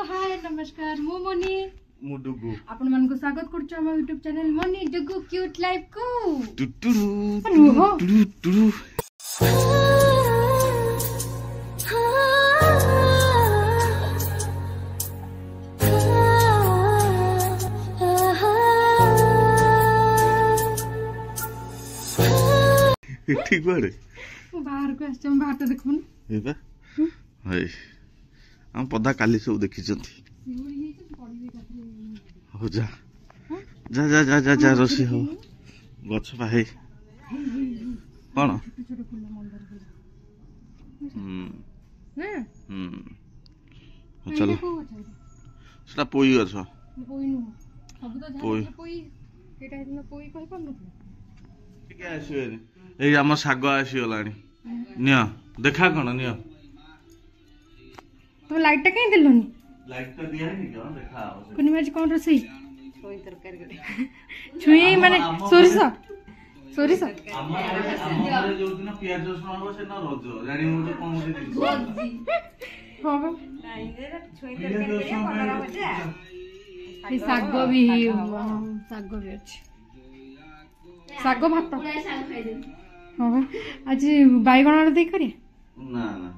हाय नमस्कार मु मनी मु डुगु आपण मन को स्वागत करछु हम YouTube channel money Dugu cute life को टुटुरु नुहो टुटुरु ठीक बारे बाहर को आछम बाहर तो देखबन हेबा हाय हम पदा काली सब देखि छथि हो जा जा जा जा जा जा रसी हो गछ पाहे कोन छोटे फूल मंदर चलो सेटा पोई गछ पोई नु सब तो पोई पोई एटा न पोई कहि पन ठीक आसी ए हम साग आसी गलानी निया देखा कोन निया तो लाइट टा कहीं दिलोनी लाइट तो दिया नहीं क्या देखा कोनी आज कोन रसई छोई तरकारी गटे छुई माने सोरिसा सोरिसा हमरे जो दिन प्याज सुनाबो से न रोज रानी मुझे कोन से दी हां बा नहीं रे छुई तरकारी के पकड़ा भजा ई साग भी अछि साग भात हां बा आज बाईगण दे करी ना ना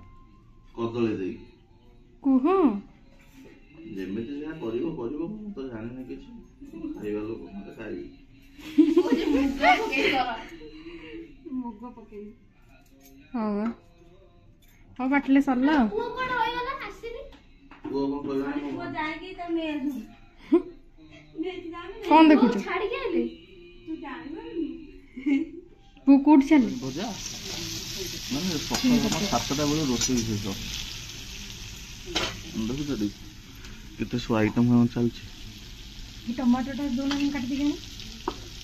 कदले दे कुह जेमेते जा करिवो करिवो तो जाने नहीं किछ खाइबा लोक मते खाइबी ओ जे मुग्गा पकेई हां हां बाटले सरला वो कोड होई गला आसीनी वो कोला वो जाए की त मैं कौन देखु छाड़ी के ले तू जानबनी वो कोड चल बोजा माने सकाळ 7टा बेले रोटी हेसो देखु तो केते सो आइटम हम चलछि ई टमाटो टा दोना हम काट दिगे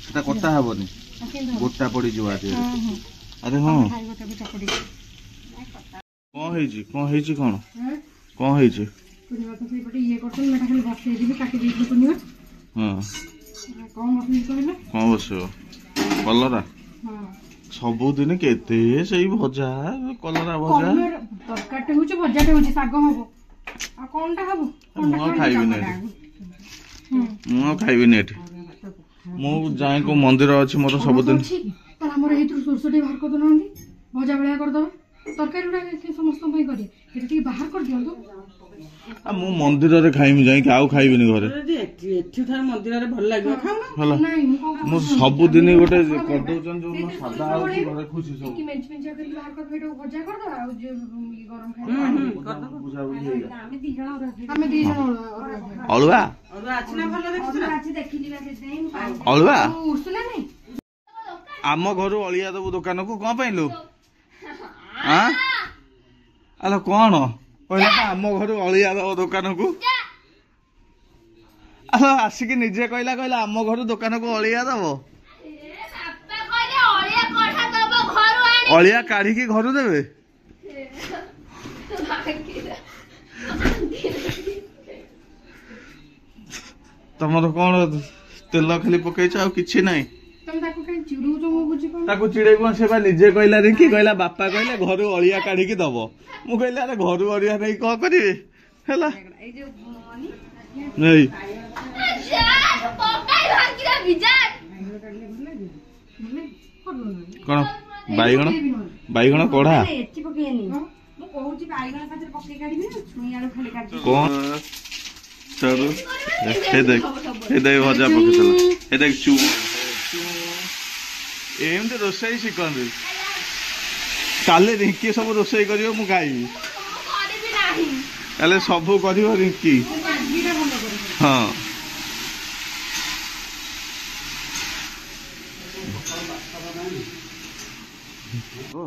सेटा कटा हबनी गोटा पड़ी जवा दे अरे हां खाइ गोटा गोटा पड़ी कोन हेछि कोन हेछि कुनिवा तो सही पटे ये करतो मेटा खाली बसे दिबी काटी दिबी कुनिवा हां कोन मत कहले कोन बसो कलरा हां सब दिन केते सही भजा कलरा भजा तरकाटे होछ भजाटे होछ साग हबो आ कोनटा हबो मु खाइबी नै मु खाइबी नै मु जाय को मंदिर अछि मोर सब दिन पर हमर हेतु सोरसोटी बाहर कर दनंदी भजा बळिया कर दबे तरकारी उडा के समस्त पई करी एटी बाहर कर दियंतो आ मु मंदिर रे खाइमी जाय के आउ खाइबी नै घरे एठी थार मंदिर रे भल लागो खाऊ भला नहीं मु सब दिन गोटे कर दउचन जो सादा आउ घरे खुशी सब कि मेंच मेंच कर बाहर कर बेटो भजा कर दो आ जे गरम खाइ बुझा बुझी हमें दी जण अलवा अछि ना भल देखि आज देखिली बा से अलवा उरसुना नहीं आम घरु अलिया दबु दुकान को कोन पाइलु हां अला कोन पहिला त आम घरु अलिया दबु दुकान को अला आसिक निजे कहला कहला आम घरु दुकान को अलिया दबो अलिया काढ़ी की घरु देबे तमर कोन तेल खाली पकैछ आ किछि नै तुम ताको कहीं चिड़ू जो मु बुझी कोन ताको चिड़ै कोन सेबा निजे कहला रे की कहला बापा कहले घरु अलिया काढ़ी की दबो मु कहला रे घरु अलिया नै को करिवे हैला ए जो मनी नै पकाई भागिरा बिजार कोन बाईगण कोढ़ा एची पकेनी मु कहूची बाईगण साथे पके काढिबे छुई आलू खाली काढ कोन चलो हे देख भजा पकेतला हे देख चू एमते रोसई शिकंदी काले रिंकी सब रोसई करियो मु खाइबी करबी नाही काले सब करियो रिंकी हां ओ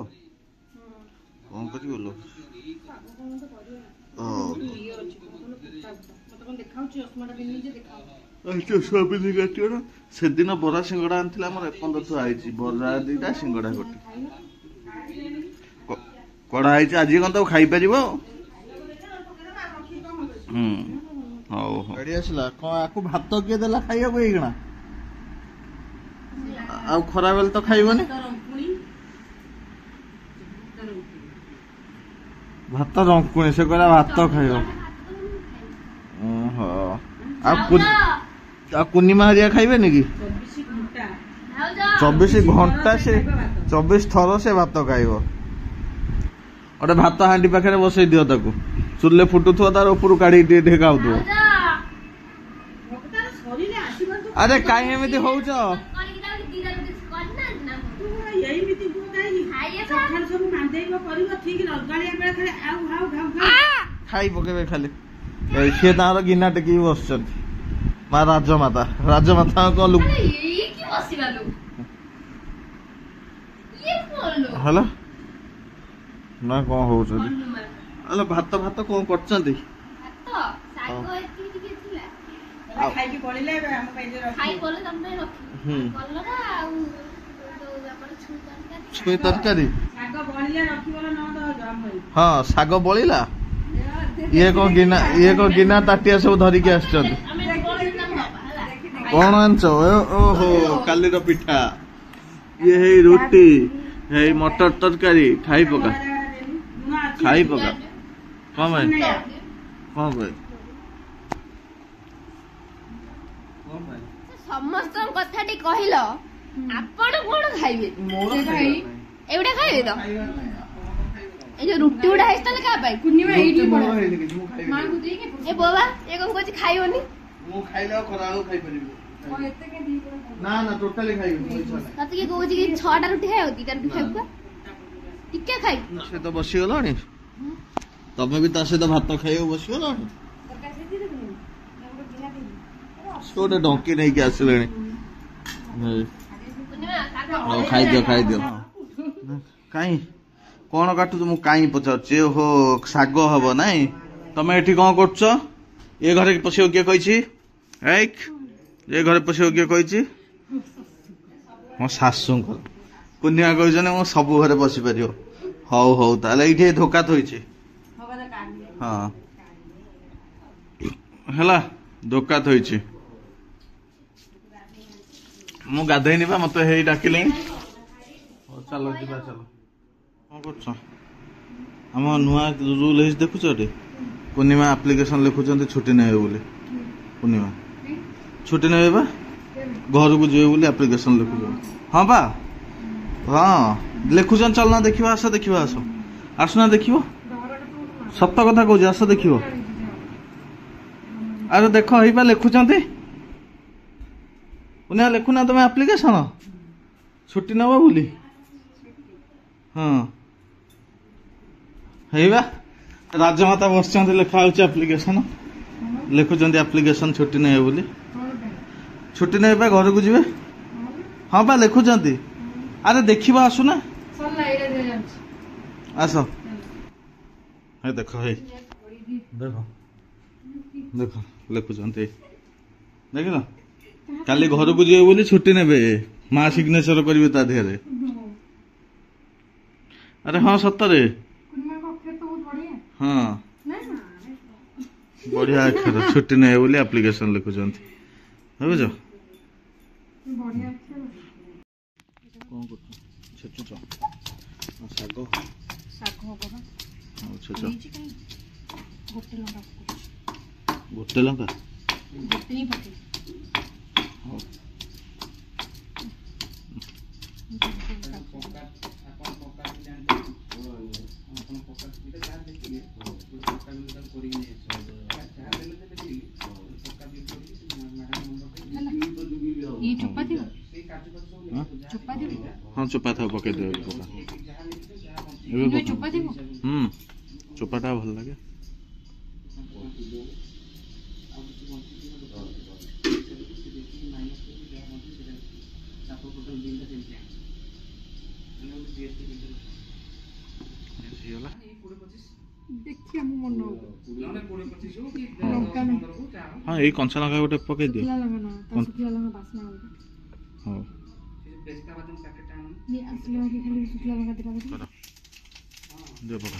कौन करी बोलो ओ से दिन बरा सिंगड़ा आनथिला हमर 15 थु आइची बरा दीटा सिंगड़ा गोटे कड़ा आइची आज कोन तो खाइ परिबो हां हो गाड़ी आसला को आकु भात के देला खाइया बइगणा आ खरा बेल तो खाइबनी भात रंकुणी से कहला भात खाइब ଆଉ କୁନିମା ହରିଆ ଖାଇବେନି କି? 24 ଘଣ୍ଟା 24 ଥର ସେ ଭାତ ଖାଇବ। ଗୋଟେ ଭାତ ହାଣ୍ଡି ପାଖରେ ବସେଇ ଦିଅ ତାକୁ, ଚୁଲିରେ ଫୁଟୁଥିବ ତାର ଉପରୁ କାଢିକି ଟିକେ ଟିକେ ଖାଉଥିବ। ଆରେ କାହିଁ ଏମିତି ହଉଛ? ଖାଇ ପକେଇବେ ଖାଲି। ସିଏ ତାଙ୍କର ଗିନା ଟେକିକି ବସୁଛନ୍ତି। ମା ରାଜମାତା, ରାଜମାତା କଣ ଲୁ ହେଲା ନା କଣ ହଉଛନ୍ତି? ଆଲୋ ଭାତ ଭାତ କଣ କରୁଛନ୍ତି? ଖାଇକି ପଳେଇଲେ ଆମ ପାଇଁ ଛୁଇଁ ତରକାରୀ। ଶାଗ ବଳିଲେ ରଖିବଲ ନ ଦହ। ହଁ ଶାଗ ବଳିଲା। ଇଏ କଣ ଗିନା ତାଟିଆ ସବୁ ଧରିକି ଆସିଛନ୍ତି। କଣ ଆଣିଛ? ଓହୋ କାଲିର ପିଠା, ଇଏ ହେଇ ରୁଟି, ହେଇ ମଟର ତରକାରୀ। ଖାଇ ପକା, ଖାଇ ପକା। କଣ ପାଇଁ କଣ ପାଇଁ ସମସ୍ତଙ୍କ କଥାଟି କହିଲ, ଆପଣ କଣ ଖାଇବେ? ଏଇଟା ଖାଇବେ ତ? ଏ ଯୋଉ ରୁଟି ଗୁଡା ହେଇଛି ତାହେଲେ କାହା ପାଇଁ? ପୂର୍ଣ୍ଣିମା ଏଇଠି ପଡେ। ମାଙ୍କୁ ଦେଇକି ଏ ବୋବା ଏ କଣ କହୁଛି ଖାଇବନି? ମୁଁ ଖାଇଲେ ଆଉ ଖରାବେଳକୁ ଖାଇପାରିବି ନା ନା ଟୋଟାଲି ଖାଇବିନି। ତତେ କିଏ କହୁଛି କି 6ଟା ରୁଟି ଖାଇବ? 2ଟା ରୁଟି ଖାଇବୁ ପା, ଟିକେ ଖାଇ। ସେ ତ ବସିଗଲାଣି, ତମେ ବି ତା ସହିତ ଭାତ ଖାଇବାକୁ ବସିଗଲାଣି। ସେ ଗୋଟେ ଡଙ୍କି ନେଇକି ଆସିଲେଣି। ଖାଇଦିଅ ଖାଇଦିଅ। କାଇଁ କଣ କାଟୁଛୁ? ମୁଁ କାଇଁ ପଚାରୁଛି? ଓହୋ ଶାଗ ହବ ନାଇଁ? ତମେ ଏଠି କଣ କରୁଛ? ଏ ଘରେ ପଶିବ କିଏ କହିଛି? ଏ ଘରେ ପଶିବ କିଏ କହିଛି? ମୋ ଶାଶୁଙ୍କର। ପୂର୍ଣ୍ଣିମା କହିଛନ୍ତି ମୁଁ ସବୁ ଘରେ ପଶି ପାରିବ। ହଉ ହଉ ତାହେଲେ ଏଇଠି ଧୋକା ଥୋଇଛି। ହଁ ହେଲା, ଧୋକା ଥୋଇଛି। ମୁଁ ଗାଧେଇନି ବା, ମତେ ହେଇ ଡାକିଲେଣି। ଚାଲ ଯିବା ଚାଲ। କଣ କରୁଛ? ଆମ ନୂଆ ରୁଲ ହେଇଛି ଦେଖୁଛ ଏଠି? ପୂର୍ଣ୍ଣିମା ଆପ୍ଲିକେସନ ଲେଖୁଛନ୍ତି ଛୁଟି ନେବେ ବୋଲି। ପୂର୍ଣ୍ଣିମା ଛୁଟି ନେବେ ବା, ଘରକୁ ଯିବେ ବୋଲି ଆପ୍ଲିକେସନ ଲେଖୁଛନ୍ତି। ହଁ ବା, ହଁ ଲେଖୁଛନ୍ତି। ଚାଲନା ଦେଖିବା, ଆସ ଦେଖିବା, ଆସ ଆସୁନା ଦେଖିବ। ସତ କଥା କହୁଛି, ଆସ ଦେଖିବ। ଆରେ ଦେଖ ହେଇପା ଲେଖୁଛନ୍ତି। ପୂର୍ଣ୍ଣିମା ଲେଖୁନା ତମେ ଆପ୍ଲିକେସନ ଛୁଟି ନେବ ବୋଲି? ହଁ ହେଇବା ରାଜମାତା ବସିଛନ୍ତି, ଲେଖା ହଉଛି ଆପ୍ଲିକେସନ। ଲେଖୁଛନ୍ତି ଆପ୍ଲିକେସନ ଛୁଟି ନେବେ ବୋଲି। ଛୁଟି ନେବେ ବା, ଘରକୁ ଯିବେ। ହଁ ବା ଲେଖୁଛନ୍ତି। ଆରେ ଦେଖିବା, ଆସୁନା ଆସ। ହେଇ ଦେଖ, ହେଇ ଦେଖ ଦେଖ ଲେଖୁଛନ୍ତି। ଦେଖିଲ, କାଲି ଘରକୁ ଯିବେ ବୋଲି ଛୁଟି ନେବେ। ମା ସିଗ୍ନେଚର କରିବେ ତା ଦେହରେ। ଆରେ ହଁ ସତରେ, ହଁ ବଢିଆ ଅକ୍ଷର। ଛୁଟି ନେବେ ବୋଲି ଆପ୍ଲିକେସନ ଲେଖୁଛନ୍ତି, ବୁଝୁଛ? କଣ କରୁଛ? ଛେଚୁଛ ଶାଗ? ଛେଚ। ଗୋଟେ ଲଙ୍କା ହଉ। ହଁ ଚୋପା ଥାଉ, ପକେଇଦେବେ ଚୋପା। ଚୋପାଟା ଭଲ ଲାଗେ। ହଁ ଏଇ କଞ୍ଚା ଲଙ୍କା ଗୋଟେ ପକେଇ ଦିଅ। ହଉ ଦିଅ ପକା।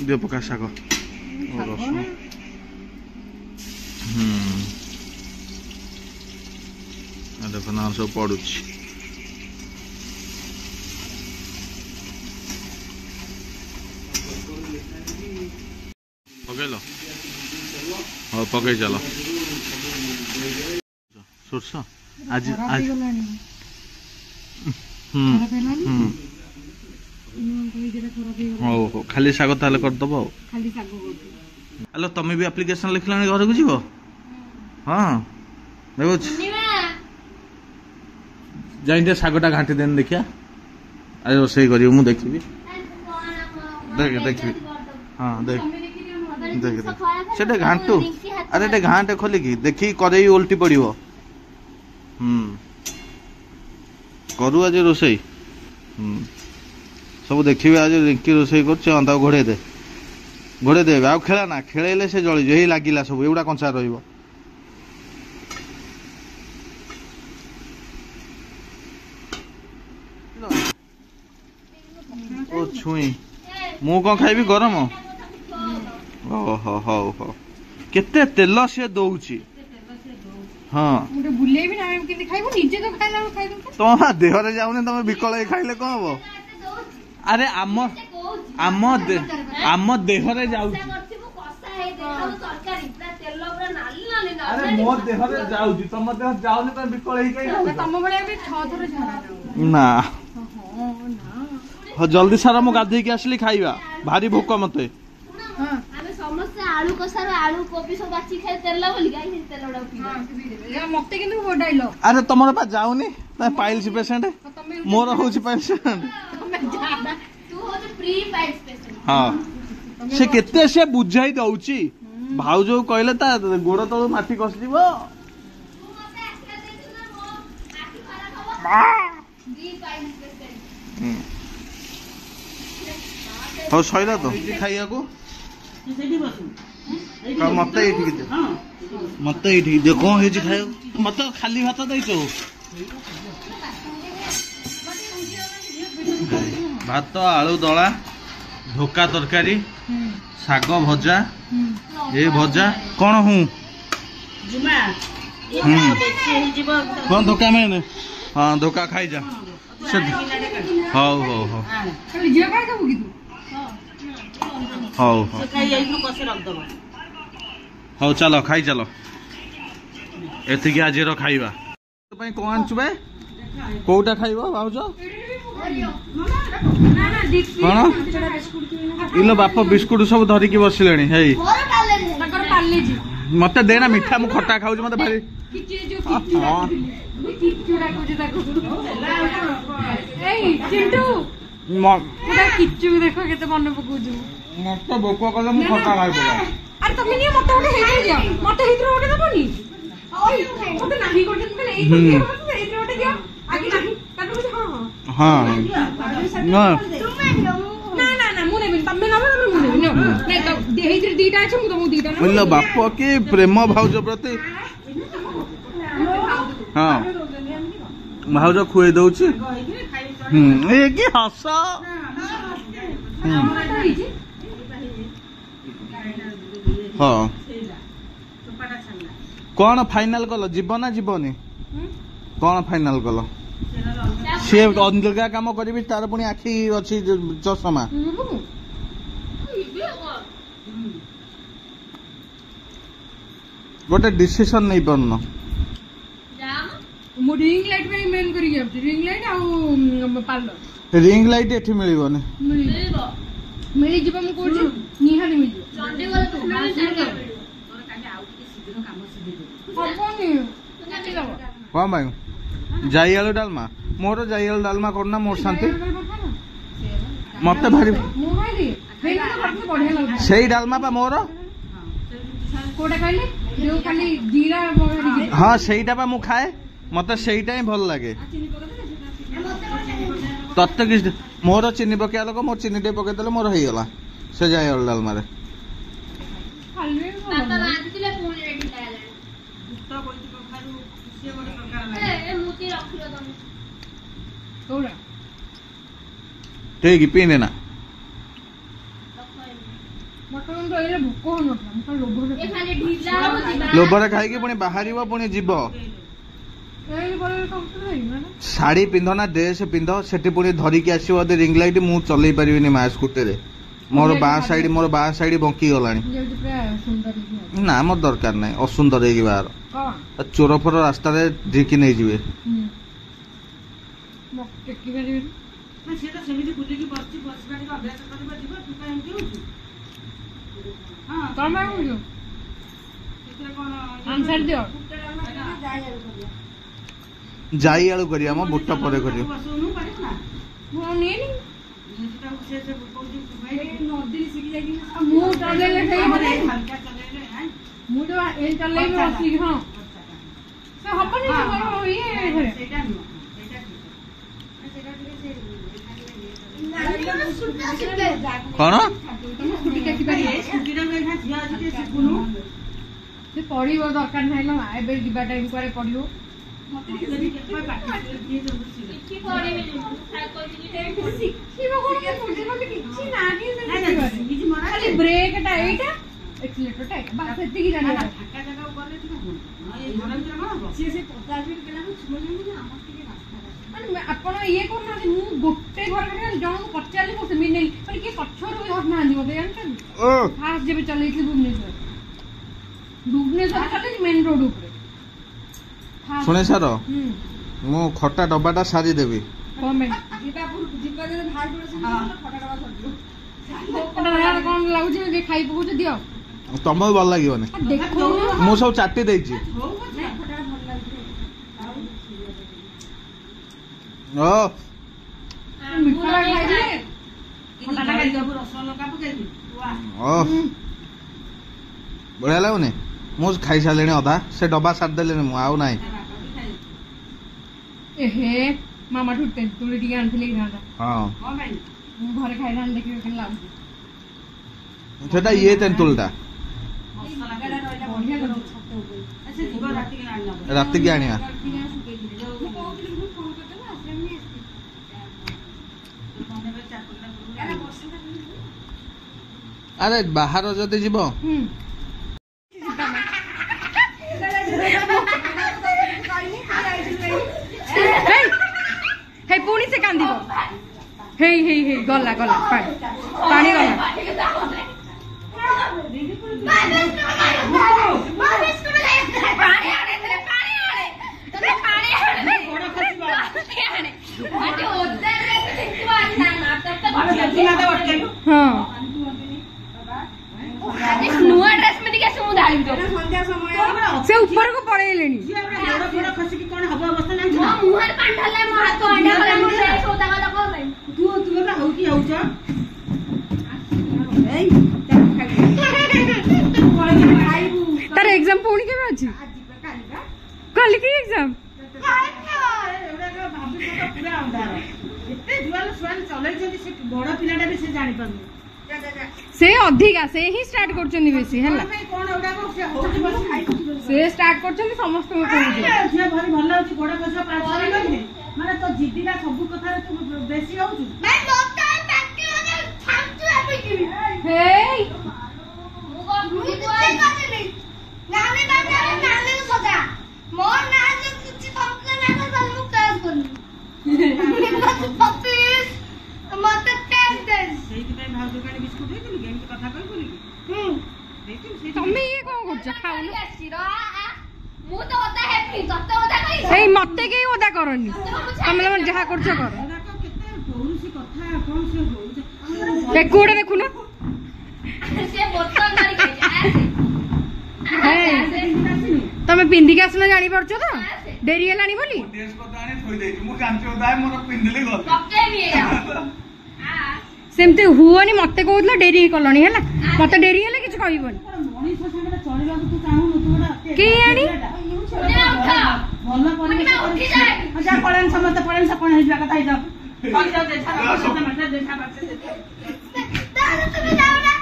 ଦିଅ ପକା ଶାଗ, ରସୁଣ। ଦେଖ ନା ସବୁ ପଡୁଛି। ହଉ ପକେଇ ଚାଲ ସୋରିଷ ଆଜି ଆଜି ହଉ ହଉ ଖାଲି ଶାଗ ତାହେଲେ କରିଦେବ ଆଉ ହ୍ୟାଲୋ ତମେ ବି ଆପ୍ଲିକେସନ ଲେଖିଲାଣି ଘରକୁ ଯିବ ହଁ ଦେଖୁଛି ଯାଇ ଟିକେ ଶାଗଟା ଘାଣ୍ଟି ଦେନି ଦେଖିଆ ଆଜି ରୋଷେଇ କରିବ ମୁଁ ଦେଖିବି ଦେଖିବି ହଁ ଦେଖ ସେଟା ଘାଣ୍ଟୁ ଆରେ ଏଟେ ଘାଣ୍ଟେ ଖୋଲିକି ଦେଖିକି କରେଇ ଓଲଟି ପଡିବ କରୁ ଆଜି ରୋଷେଇ ସବୁ ଦେଖିବେ ଆଜି ରିଙ୍କି ରୋଷେଇ କରୁଛି ତାକୁ ଘୋଡେଇ ଦେବେ ଆଉ ଖେଳା ନା ଖେଳେଇଲେ ସେ ଜଳିଯିବ ଏଇ ଲାଗିଲା ସବୁ ଏଗୁଡା କଞ୍ଚା ରହିବ ଓ ଛୁଇଁ ମୁଁ କଣ ଖାଇବି ଗରମ ଓହୋ ହଉ ହଉ କେତେ ତେଲ ସିଏ ଦଉଛି ହଁ ବୁଲେଇବି ନା କେମିତି ଖାଇବୁ ନିଜେ ତ ଖାଇଲା ତମ ଦେହରେ ଯାଉନି ତମେ ବିକଳ ହେଇ ଖାଇଲେ କଣ ହବ ଆରେ ଆମ ଦେହରେ ଯାଉଛି ଆରେ ମୋ ଦେହରେ ଯାଉଛି ତମ ଦେହ ଯାଉନି ତମେ ବିକଳ ହେଇ ତମ ଭଳିଆ ବି 6 ଥର ଝାଡା ନା ହଁ ଜଲ୍ଦି ସାରା ମୁଁ ଗାଧେଇକି ଆସିଲି ଖାଇବା ଭାରି ଭୋକ ମତେ ସମସ୍ତେ ଆଳୁ କଷାର ଆଳୁ କୋବି ସବୁ ବାଛି ଖାଇ ତେଲ ବୋଲି ମତେ କିନ୍ତୁ ଗୋଡାଇଲ ଆରେ ତମର ପା ଯାଉନି ପାଇଲ୍ସ ପେସେଣ୍ଟ ମୋର ହଉଛି ପାଇଲ୍ସ ହଁ ସେ କେତେ ସେ ବୁଝାଇ ଦଉଛି ଭାଉଜ କହିଲେ ତା ଗୋଡ ତଳୁ ମାଟି ଖସିଯିବ ହଉ ସଇଲା ତ ଖାଇବାକୁ ମତେ ଏଇଠିକି ଦିଅ କଣ ହେଇଛି ଖାଇବାକୁ ମତେ ଖାଲି ଭାତ ଦେଇଛ ଭାତ ଆଳୁ ଦଳା ଧୋକା ତରକାରୀ ଶାଗ ଭଜା ଏ ଭଜା କଣ କଣ ଧୋକା ମିଳେନି ହଁ ଧୋକା ଖାଇଯା ହଉ ହଉ ହଉ ହଉ ହଉ ଚାଲ ଖାଇ ଚାଲ ଏତିକି ଆଜିର ଖାଇବା ପାଇଁ କଣ ଆଣିଛୁ ବେ କୋଉଟା ଖାଇବ ଭାଉଜ କଣ ଇଲୋ ବାପ ବିସ୍କୁଟ ସବୁ ଧରିକି ବସିଲେଣି ହେଇ ମତେ ଦେନା ମିଠା ମୁଁ ଖଟା ଖାଉଛି ମତେ ଭାରି ଦେଖ କେତେ ମନେ ପକଉଛୁ ମତେ ଭୋକ କଲେ ମୁଁ ଖଟା ଖାଇବି ଆରେ ତମେ ନିଅ ମତେ ଗୋଟେ ହେଇଯାଇ ଦିଅ ମତେ ହେଇଥିରେ ଗୋଟେ ଦବନି ମତେ ନାହିଁ ଗୋଟେ ଦିଅ ଆଗେ ନାହିଁ ହଁ ନା ମୁଁ ନେବିନି ତମେ ନବ ମୁଁ ନେବିନି ହେଇଥିରେ ଦିଟା ଅଛି ମୁଁ ତମକୁ ଦିଟା ବୁଝିଲ ବାପ କି ପ୍ରେମ ଭାଉଜ ପ୍ରତି ହଁ ଭାଉଜ ଖୁଏଇ ଦଉଛି ଏ କି ହସ ହଁ କଣ ଫାଇନାଲ କଲ ଯିବ ନା ଯିବନି କଣ ଫାଇନାଲ କଲ ସିଏ ଅଲଗା କାମ କରିବି ତାର ପୁଣି ଆଖି ଅଛି ଚଷମା ଗୋଟେ ଡିସିସନ ନେଇ ପାରୁନ ମୁଁ ରିଙ୍ଗ ଲାଇଟ୍ ପାଇଁ ମେନ୍ କରିକି ଯାଉଛି ରିଙ୍ଗ ଲାଇଟ୍ ଆଉ ପାର୍ଲର ରିଙ୍ଗ ଲାଇଟ୍ ଏଠି ମିଳିବନି ମିଳିଯିବ ମୁଁ କହୁଛି ନିହାତି ମିଳିଯିବ କଣ ପାଇଁ ଯାଇ ଆଳୁ ଡାଲମା ମୋର ଯାଇ ଆଳୁ ଡାଲମା କରୁନା ମୋର ଶାନ୍ତି ମତେ ଭାରି ସେଇ ଡାଲମା ପା ମୋର ହଁ ସେଇଟା ପା ମୁଁ ଖାଏ ମତେ ସେଇଟା ହିଁ ଭଲ ଲାଗେ ତତେ କିଛି ମୋର ଚିନି ପକେଇବା ଲୋକ ମୋର ଚିନି ଟିକେ ପକେଇଦେଲେ ମୋର ହେଇଗଲା ସେ ଯାଇ ଆଳୁ ଡାଲମାରେ ଠିକ ପିନେ ନା ଲୋଭରେ ଖାଇକି ପୁଣି ବାହାରିବ ପୁଣି ଯିବ ଶାଢୀ ପିନ୍ଧ ନା ଡ୍ରେସ ପିନ୍ଧ ସେଠି ପୁଣି ଧରିକି ଆସିବ ରିଙ୍ଗ ଲାଇଟ୍ ମୁଁ ଚଲେଇ ପାରିବିନି ମା ସ୍କୁଟିରେ मोर बा साइड बंकी गलानी ना मोर दरकार नहीं असुंदर है बाहर चोर फोर रास्ता ढिकी नहीं जी जाई आलू करिया मो बुट्टा परे करियो कौन पढ़ो दरकार ना जीवा टाइम कुआरे पढ़ो ब्रेक ଆପଣ ଇଏ କରୁନାହାନ୍ତି ମୁଁ ଗୋଟେ ଘର ଜଣକୁ ପଚାରିଲି ମୁଁ ସେମିତି ନେଲି ମାନେ କିଏ ପଛରୁ ବି ଧରିନାହାନ୍ତି ମୋତେ ଜାଣିଛନ୍ତି ଫାଷ୍ଟ ଯେବେ ଚଲେଇଥିଲି ଭୁବନେଶ୍ୱର ଚଲେଇଛି ମେନ୍ ରୋଡ ଉପରେ ଶୁଣେ ସାର ମୁଁ ଖଟା ଡବାଟା ସାରି ଦେବି କଣ ଲାଗୁଛି ଖାଇ ପକଉଛ ଦିଅ ତମକୁ ଭଲ ଲାଗିବନି ମୁଁ ସବୁ ଚାଟି ଦେଇଛି बढिया लगुनि मु खाई सारे अधा से डब्बा सारिदेले मु आउ नाई एहे मामा ठु तेंतुली टिके आनथिले हां घरे खाइला देखि केन लागु सेटा ये तेंतुलटा रात के आनिया अरे बाहर जदि जीव हे पुणी से कांदी हे हे हे गला गला पानी गला हाँ नुआ ड्रेस में दिखे सु धाली तो से ऊपर को पड़ेलेनी गोड़ गोड़ खसी की कोन हबो अवस्था नाही मो मुहर कांढला मो हाथ अंडा गला मो सौदा गला को भाई तू एटा हौ की हौछ एई तार एग्जाम पुणी केबे अछि काली की एग्जाम एवडा भाभी तो पूरा अंधार एते जुआल सुआल चलै जदी से बड़ पिलाटा भी से जानि पानु से अधिका से ही स्टार्ट करछनी बेसी हला कोन एवडा को से हौछ बस से स्टार्ट करछनी समस्त को कहू से भारी भल्ला होची गोड़ खसा पास करले माने तो जिद्दीला सब कथा रे तू बेसी होछु मैं मोटा टक्के होने छामचू एपे की हे मुको मुझे कोई करने नहीं नानी नानी को सजा मोर नानी कुछ कंप्लेन ना कर मु क्लास करनी मत पपीस मत टेंशन सेही पे भाव दुकान बिस्कुट देतिलु गेम के कथा कहि बोली देतिलु से तमे ये कोन करछ खाउनु मु तो होता है फिर तत्ते होता कहि हे मते के ओदा करनी तमे मन जहा करछ कर एवडा को केते पौरुषी कथा कोन से होउछ ए कोडे देखुना से बोतल धरि के हे तमे पिंदी के आसना जानि परछो तो डेरी हेलानी बोली ड्रेस को दाने थोई देछि मु जानते होदाय मोर पिंदली गल कपटे भी है सेमते हुओनी मते कहउतला डेरी कलनी हला मते डेरी हेले किछ कहइबन मनीष संगे चलिबा तू चाहू तू बडा के आनी भल्ला परि उठी जाए जा पळन समस्त पळन सपण हेजा कथा हेजा पग जाऊ दे छा मत देखा बात तारे तुम जाओ ना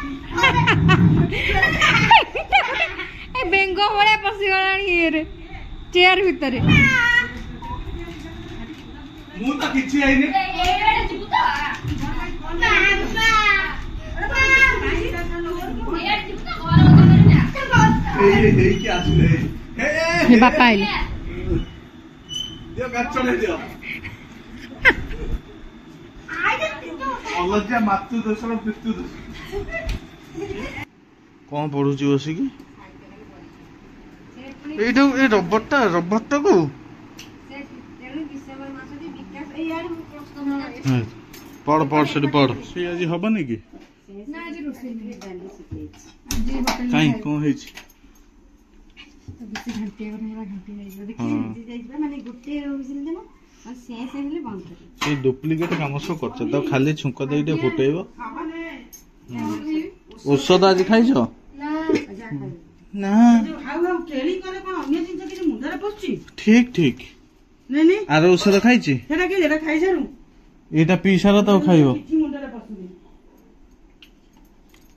ए बेंगो भले पसी गलानी ये रे चेयर भितरे मु त किछि आइने ए एडे जिबुता मामा ये जिबुता घर ओदे ना हे की आसले हे बापा आइले दियो गाछ चले दियो अलज्जा मातृ दोष पितृ दोष कौन पढ़ुची बसिकी এইটা এই রবরটা কো পড় পড় সেটি পড় সে আজ হবনি কি না আজ রোষেই নেই কাই কোন হইছি বেশি ঘন্টি এবার ঘন্টি হইছে দেখি নিজে যাইবা মানে গুটে হইছিল দেনা আর সে হেলে বন্ধ করে সেই ডুপ্লিকেট কাম সব করছ তো খালি ছুঙ্ক দেই टे ফুটাইব ଔଷଧ ଆଜି ଖାଇଛ ନା କେଳି କଲେ କଣ ଅନ୍ୟ ଜିନିଷ କିଛି ମୁଣ୍ଡରେ ପଶୁଛି ଠିକ ଠିକ ନାଇଁ ଆର ଔଷଧ ଖାଇଛି ସେଟା କି ଏଟା ଖାଇସାରୁ ଏଇଟା ପିଇ ସାର ତାକୁ ଖାଇବ କିଛି ମୁଣ୍ଡରେ ପଶୁନି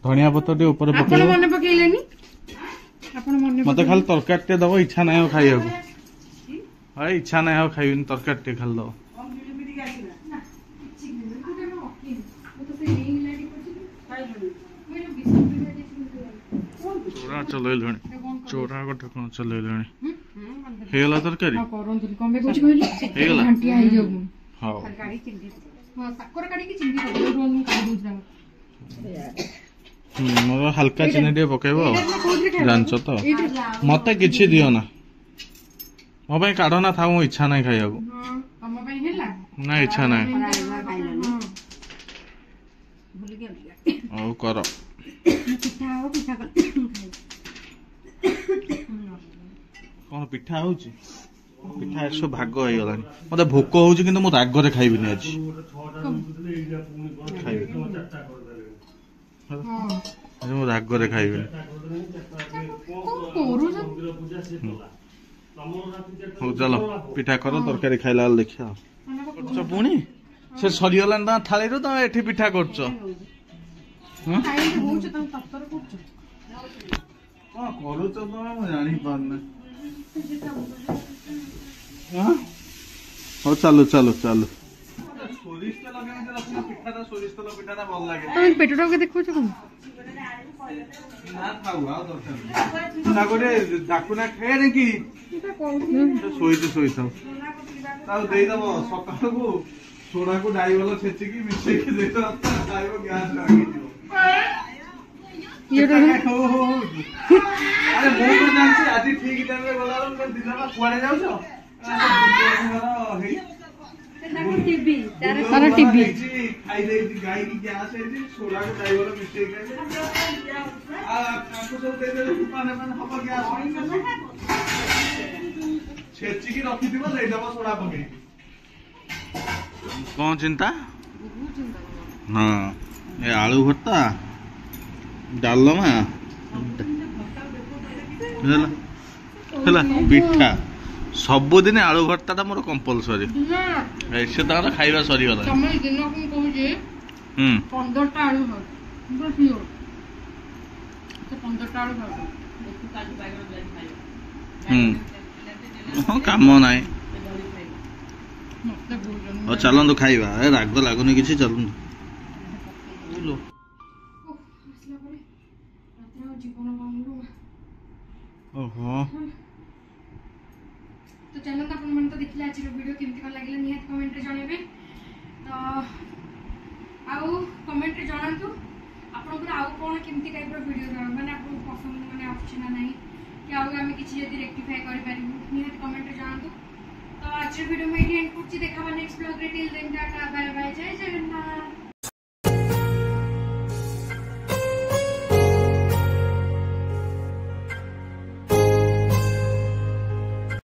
ଧଣିଆ ପତ୍ର ଟିକେ ଉପରେ ଆପଣ ପକେଇବ ମନେ ପକେଇଲେନି ଆପଣ ମନେ ମତେ ଖାଲି ତରକାରୀ ଟେ ଦବ ଇଚ୍ଛା ନାହିଁ ଆଉ ଖାଇବାକୁ ହଁ ଇଚ୍ଛା ନାହିଁ ଆଉ ଖାଇବିନି ତରକାରୀ ଟେ ଖାଲି ଦବ ଚୋରା ଚଲେଇଲେଣି ଚୋରା ଗୋଟେ କଣ ଚଲେଇଲେଣି ହେଇଗଲା ତରକାରୀ କରନ୍ତୁନି କଣ ପାଇଁ କହୁଛି କହିଲେ ହେଇଗଲା ଘାଣ୍ଟିଆ ହେଇଯାଉ ହଉ ଗାଡି ଚିଣ୍ଡି ହଁ ସାକର କାଢିକି ଚିନି କରିଦେବ ମୁଁ କାଢି ଦଉଛି ତାଙ୍କୁ ମୋର ହାଲକା ଚିନି ଟିକେ ପକେଇବ ଆଉ ଜାଣିଛ ତ ମତେ କିଛି ଦିଅ ନା ମୋ ପାଇଁ କାଢ ନା ଥାଉ ମୋ ଇଚ୍ଛା ନାହିଁ ଖାଇବାକୁ ତମ ପାଇଁ ହେଲା ନା ଇଚ୍ଛା ନାହିଁ ଭୁଲି ଗଲି ହଉ କର ପିଠା ହବ ପିଠା କଲେ କଣ ପିଠା ହଉଛି ପିଠା ଏସବୁ ଭାଗ ହେଇଗଲାଣି ମତେ ଭୋକ ହଉଛି କିନ୍ତୁ ମୁଁ ରାଗରେ ଖାଇବିନି ଆଜି ଖାଇବିନି ଆଜି ମୁଁ ରାଗରେ ଖାଇବିନି ହଉ ଚାଲ ପିଠା କର ତରକାରୀ ଖାଇଲା ବେଳେ ଦେଖିବା କରୁଛ ପୁଣି ସେ ସରିଗଲାଣି ତମ ଥାଳିରୁ ତମେ ଏଠି ପିଠା କରୁଛ କଣ କରୁଛ ତମେ ମୁଁ ଜାଣିପାରୁନି ହଉ ଚାଲୁ ଚାଲୁ ଚାଲୁ ସୋରିଷ ତେଲ କେମିତି ରଖିన ପିଠାଟା ସୋରିଷ ତେଲ ପିଠାଟା ଭଲ ଲାଗେ ତମେ ପେଟଟାକୁ ଦେଖୁଛ କଣ ନା ଥାଉ ଆଉ ଦରକାର ନା ଗୋଟେ ଡାକୁନା ଖାଇବେ କି ଶୋଇଥାଉ ତାକୁ ଦେଇଦବ ସକାଳକୁ ସୋଡ଼ାକୁ ଡାଇବଲ ଛେଚିକି ମିଶେଇକି ଦେଇଦବ ଖାଇବ ଗ୍ୟାସ ଲାଗିଯିବ ଆରେ ମୁଁ ତ ଜାଣିଛି ଆଜି ଠିକ ଟାଇମରେ ଗଲାବେଳକୁ ଦିନ କୁଆଡେ ଯାଉଛ ଖାଇଦେଇଛି ଗାଈକି ଗ୍ୟାସ ହେଇଛି ସୋଡ଼ାକୁ ଡାଇବଲ ମିଶେଇକି ତାକୁ ସବୁ ଦେଇଦେଲେ ମାନେ ହବ ଗ୍ୟାସ ଛେଚିକି ରଖିଥିବ ଦେଇଦବ ସୋଡ଼ା ପକେଇକି କଣ ଚିନ୍ତା ହଁ ଏ ଆଳୁ ଭର୍ତ୍ତା ଡାଲମା ହେଲା ପିଠା ସବୁଦିନ ଆଳୁ ଭର୍ତ୍ତା ଟା ମୋର କମ୍ପଲସରି ସେ ତାଙ୍କର ଖାଇବା ସରିଗଲା 15ଟା ଆଳୁ କାମ ନାହିଁ ହଉ ଚାଲନ୍ତୁ ଖାଇବା ଏ ରାଗ ଲାଗୁନି କିଛି ଚାଲନ୍ତୁ ଓହୋ तो चलो तो अपन तो देखले आज वीडियो केमती कोन लागले निहात कमेंट रे जणेबे तो आउ कमेंट रे जणांतु आपन को आउ कोन केमती टाइप रो वीडियो माने आपन पसंद माने आछि ना नहीं कि आउ हम किछि जदी रेक्टिफाई करि पारिबु निहात कमेंट रे जणांतु तो आज वीडियो में एंड करछि देखा नेक्स्ट ब्लॉग रे till then tata bye bye जय जगन्नाथ।